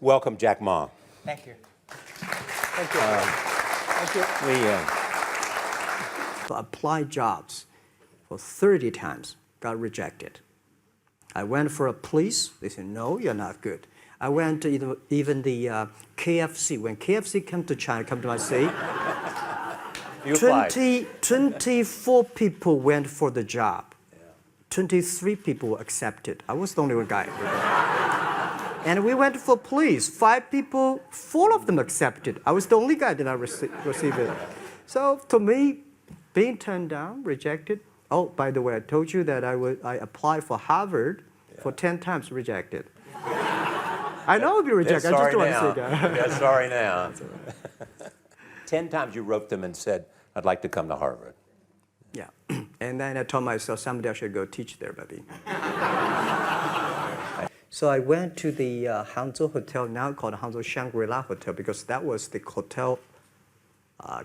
welcome Jack Ma. Thank you. Thank you. Thank you. Applied jobs for 30 times, got rejected. I went for a police, they said, no, you're not good. I went to even the KFC, when KFC came to China, come to my city, 24 people went for the job. 23 people were accepted. I was the only one guy. And we went for police. 5 people, 4 of them accepted. I was the only guy that I received it. So to me, being turned down, rejected. Oh, by the way, I told you that I applied for Harvard for 10 times, rejected. I know I'll be rejected. I just don't want to say that. Yeah, sorry now. 10 times you wrote them and said, I'd like to come to Harvard. Yeah. And then I told myself, someday I should go teach there, maybe. So I went to the Hangzhou Hotel, now called Hangzhou Shangri-La Hotel, because that was the hotel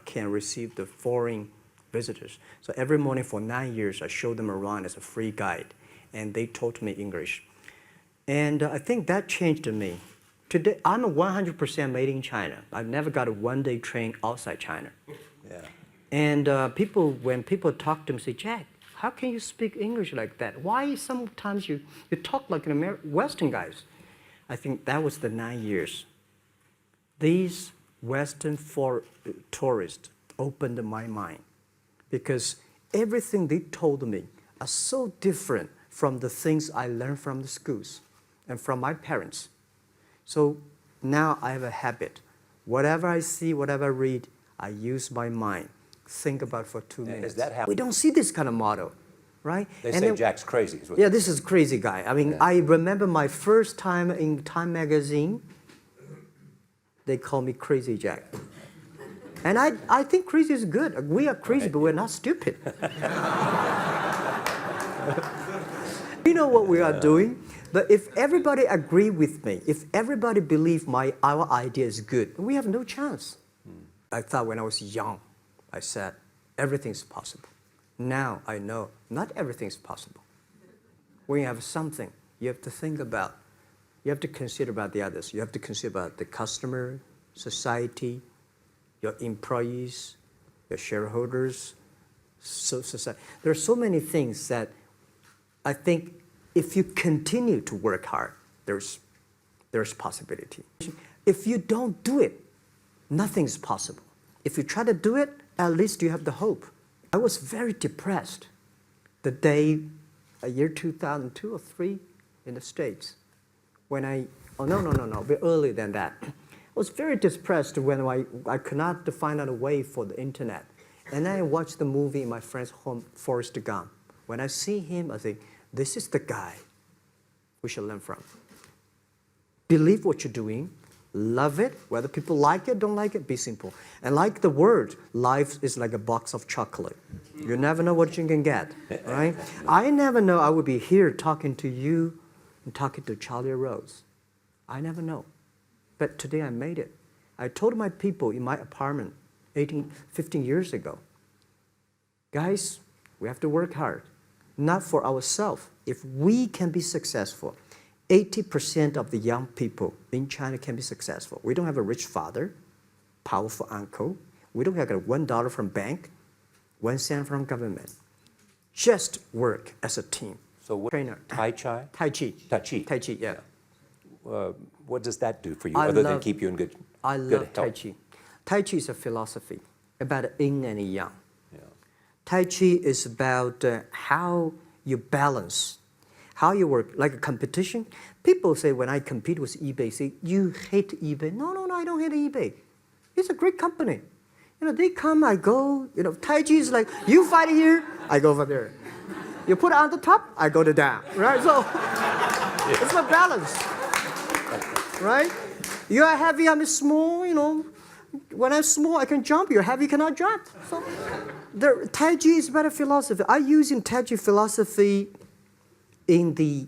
can receive the foreign visitors. So every morning for 9 years, I showed them around as a free guide, and they taught me English. And I think that changed me. Today, I'm 100% made in China. I've never got a one-day train outside China. Yeah. And when people talk to me, say, Jack, how can you speak English like that? Why sometimes you talk like an Western guys? I think that was the 9 years. These Western tourists opened my mind because everything they told me are so different from the things I learned from the schools and from my parents. So now I have a habit. Whatever I see, whatever I read, I use my mind. Think about it for 2 minutes. Is that how we don't see this kind of model, right? They say Jack's crazy. Yeah, this is crazy guy. I mean, I remember my first time in Time magazine, they call me Crazy Jack. And I think crazy is good. We are crazy, but we're not stupid. You know what we are doing? But if everybody agree with me, if everybody believe our idea is good, we have no chance. I thought when I was young, I said, everything's possible. Now I know not everything's possible. When you have something, you have to think about, you have to consider about the others. You have to consider about the customer, society, your employees, your shareholders, society. There are so many things that I think if you continue to work hard, there's possibility. If you don't do it, nothing's possible. If you try to do it, at least you have the hope. I was very depressed the day, year 2002 or 3 in the States, when a bit earlier than that. I was very depressed when I could not find out a way for the internet. And then I watched the movie in my friend's home, Forrest Gump. When I see him, I think, this is the guy we should learn from. Believe what you're doing. Love it, whether people like it, don't like it, be simple. And like the word, life is like a box of chocolate. You never know what you can get, right? I never know I would be here talking to you and talking to Charlie Rose. I never know. But today I made it. I told my people in my apartment 15 years ago, guys, we have to work hard, not for ourselves. If we can be successful, 80% of the young people in China can be successful. We don't have a rich father, powerful uncle. We don't have $1 from bank, 1 cent from government. Just work as a team. So what, trainer. Tai Chi? Tai Chi. Tai Chi. Tai Chi, yeah. What does that do for you, other than keep you in good health? I love Tai Chi. Tai Chi is a philosophy about yin and yang. Yeah. Tai Chi is about how you balance, how you work, like a competition. People say when I compete with eBay, say, you hate eBay. No, I don't hate eBay. It's a great company. You know, they come, I go. You know, Tai Chi is like, you fight here, I go over there. You put it on the top, I go to down, right? So it's a balance, right? You are heavy, I'm small, you know. When I'm small, I can jump. You're heavy, you cannot jump. So the Tai Chi is about a philosophy. I use in Tai Chi philosophy in the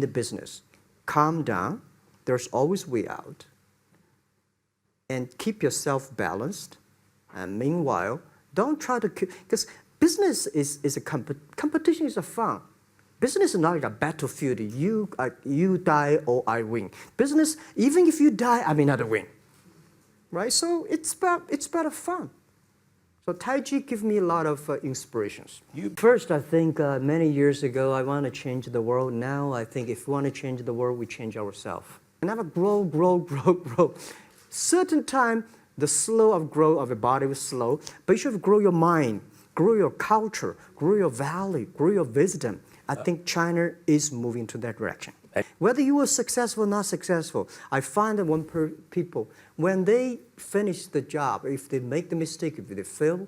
business. Calm down. There's always way out. And keep yourself balanced. And meanwhile, don't try to, because business is a competition is a fun. Business is not like a battlefield. You die or I win. Business, even if you die, I may not win. Right? So it's about fun. So Tai Chi gives me a lot of inspirations. First, I think many years ago, I want to change the world. Now, I think if we want to change the world, we change ourselves. Never grow. Certain time, the slow of growth of the body was slow, but you should grow your mind, grow your culture, grow your value, grow your wisdom. I think China is moving to that direction. Whether you are successful or not successful, I find that people, when they finish the job, if they make the mistake, if they fail,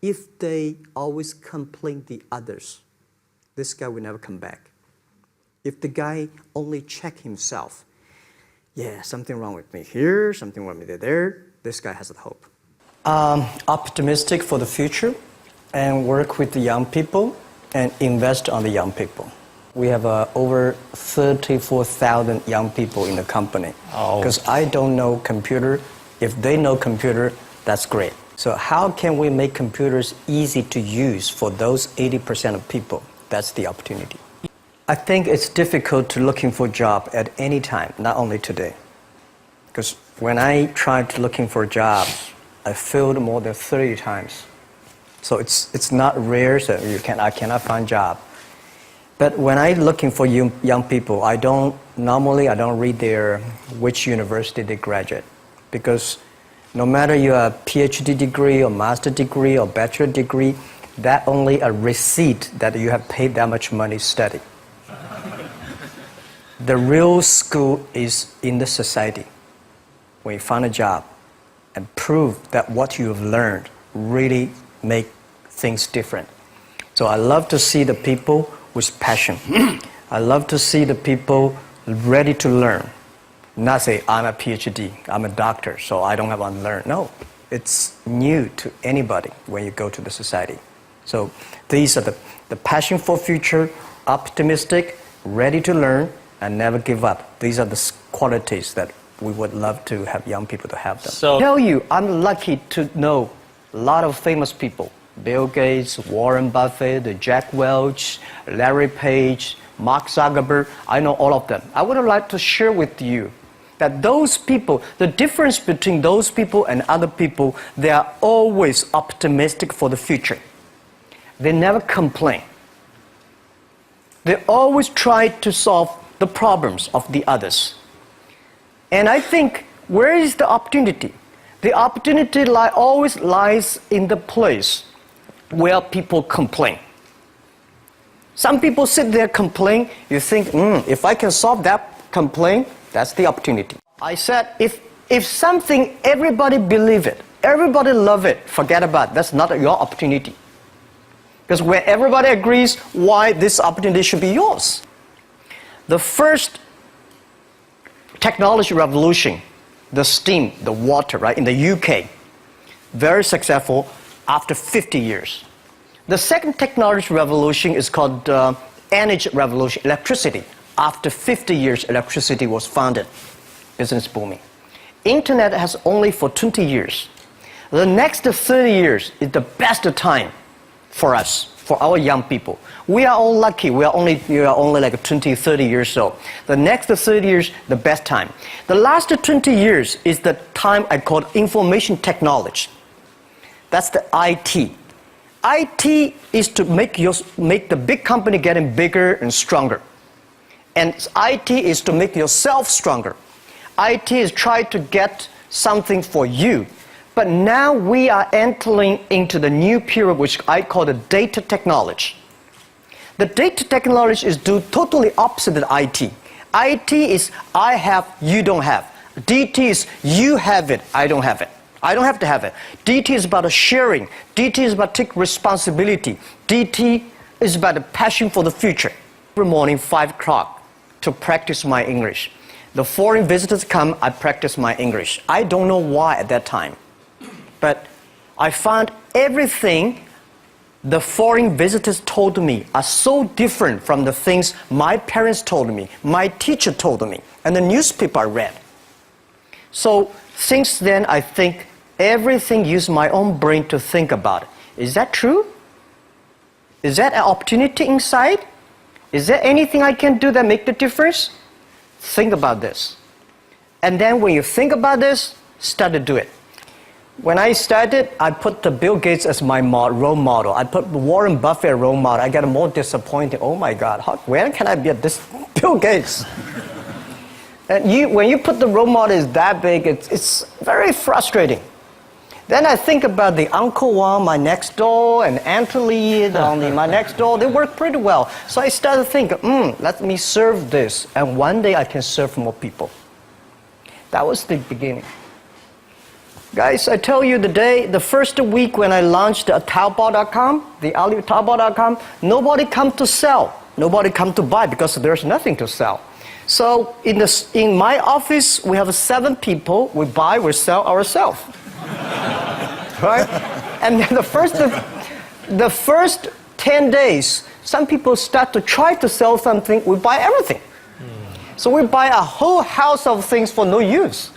if they always complain the others, this guy will never come back. If the guy only check himself, yeah, something wrong with me here, something wrong with me there, this guy has a hope. Optimistic for the future and work with the young people and invest on the young people. We have over 34,000 young people in the company. Because I don't know computer. If they know computer, that's great. So how can we make computers easy to use for those 80% of people? That's the opportunity. I think it's difficult to looking for a job at any time, not only today. Because when I tried looking for a job, I failed more than 30 times. So it's not rare that I cannot find a job. But when I'm looking for young people, I don't read which university they graduate. Because no matter you have a PhD degree or master degree or bachelor degree, that's only a receipt that you have paid that much money to study. The real school is in the society. When you find a job and prove that what you have learned really make things different. So I love to see the people with passion. I love to see the people ready to learn. Not say, I'm a PhD, I'm a doctor, so I don't have to learn. No, it's new to anybody when you go to the society. So these are the passion for future, optimistic, ready to learn, and never give up. These are the qualities that we would love to have young people to have them. So I tell you, I'm lucky to know a lot of famous people. Bill Gates, Warren Buffett, Jack Welch, Larry Page, Mark Zuckerberg. I know all of them. I would like to share with you that those people, the difference between those people and other people, they are always optimistic for the future. They never complain. They always try to solve the problems of the others. And I think, where is the opportunity? The opportunity always lies in the place where people complain. Some people sit there complain, you think, if I can solve that complaint, that's the opportunity. I said, if something, everybody believe it, everybody love it, forget about it, that's not your opportunity. Because when everybody agrees, why this opportunity should be yours? The first technology revolution, the steam, the water, right, in the UK, very successful after 50 years. The second technology revolution is called energy revolution, electricity. After 50 years, electricity was founded, business booming. Internet has only for 20 years. The next 30 years is the best time for us, for our young people. We are all lucky. We are only like 20, 30 years old. The next 30 years, the best time. The last 20 years is the time I call information technology. That's the IT. IT is to make the big company getting bigger and stronger. And IT is to make yourself stronger. IT is try to get something for you. But now we are entering into the new period, which I call the data technology. The data technology is totally opposite of IT. IT is I have, you don't have. DT is you have it, I don't have it. I don't have to have it. DT is about sharing. DT is about taking responsibility. DT is about the passion for the future. Every morning, 5 o'clock, to practice my English. The foreign visitors come, I practice my English. I don't know why at that time. But I found everything the foreign visitors told me are so different from the things my parents told me, my teacher told me, and the newspaper I read. So since then, I think everything use my own brain to think about it. Is that true? Is that an opportunity inside? Is there anything I can do that make the difference? Think about this. And then when you think about this, start to do it. When I started, I put the Bill Gates as my role model. I put Warren Buffett as role model. I got more disappointed. Oh my God, when can I be at this Bill Gates? And when you put the role model is that big, it's very frustrating. Then I think about the Uncle Wang, my next door, and Anthony, my next door. They work pretty well. So I started thinking, let me serve this. And one day I can serve more people. That was the beginning. Guys, I tell you the first week when I launched Taobao.com, the Taobao.com, nobody come to sell. Nobody come to buy because there's nothing to sell. So in my office, we have 7 people. We buy, we sell ourselves. Right? And then the first 10 days, some people start to try to sell something, we buy everything. So we buy a whole house of things for no use.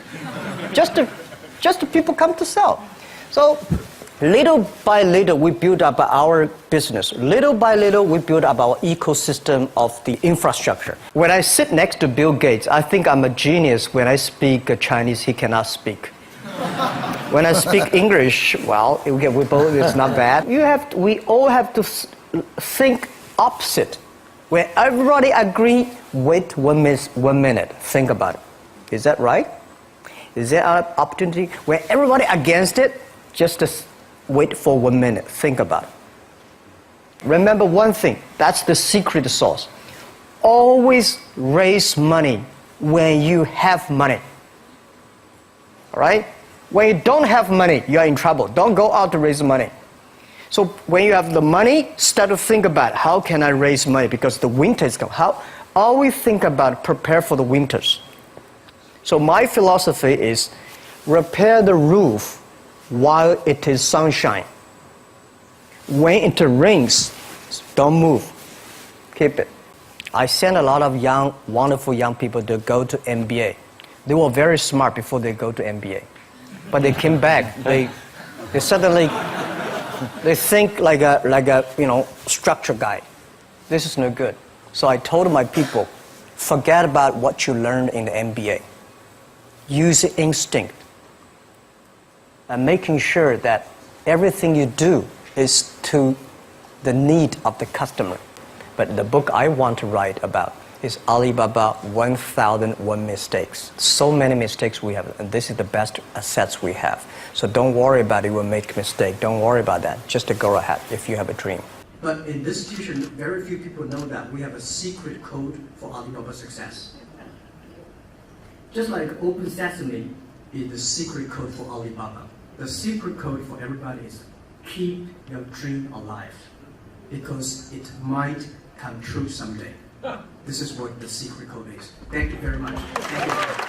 Just to people come to sell. So little by little, we build up our business. Little by little, we build up our ecosystem of the infrastructure. When I sit next to Bill Gates, I think I'm a genius. When I speak Chinese, he cannot speak. When I speak English, well, we both, it's not bad. We all have to think opposite. When everybody agree, wait 1 minute, think about it. Is that right? Is there an opportunity? When everybody against it, just wait for 1 minute, think about it. Remember one thing, that's the secret sauce. Always raise money when you have money. All right? When you don't have money, you're in trouble. Don't go out to raise money. So when you have the money, start to think about how can I raise money because the winter is coming. Always think about prepare for the winters. So my philosophy is repair the roof while it is sunshine. When it rains, don't move. Keep it. I sent a lot of wonderful young people to go to MBA. They were very smart before they go to MBA. But they came back. They suddenly think like a structure guy. This is no good. So I told my people, forget about what you learned in the MBA. Use instinct. And making sure that everything you do is to the need of the customer. But the book I want to write about is Alibaba 1001 Mistakes. So many mistakes we have, and this is the best assets we have. So don't worry about it, you will make a mistake. Don't worry about that. Just to go ahead if you have a dream. But in this institution, very few people know that we have a secret code for Alibaba success. Just like Open Sesame is the secret code for Alibaba. The secret code for everybody is keep your dream alive because it might come true someday. This is what the secret code is. Thank you very much. Thank you.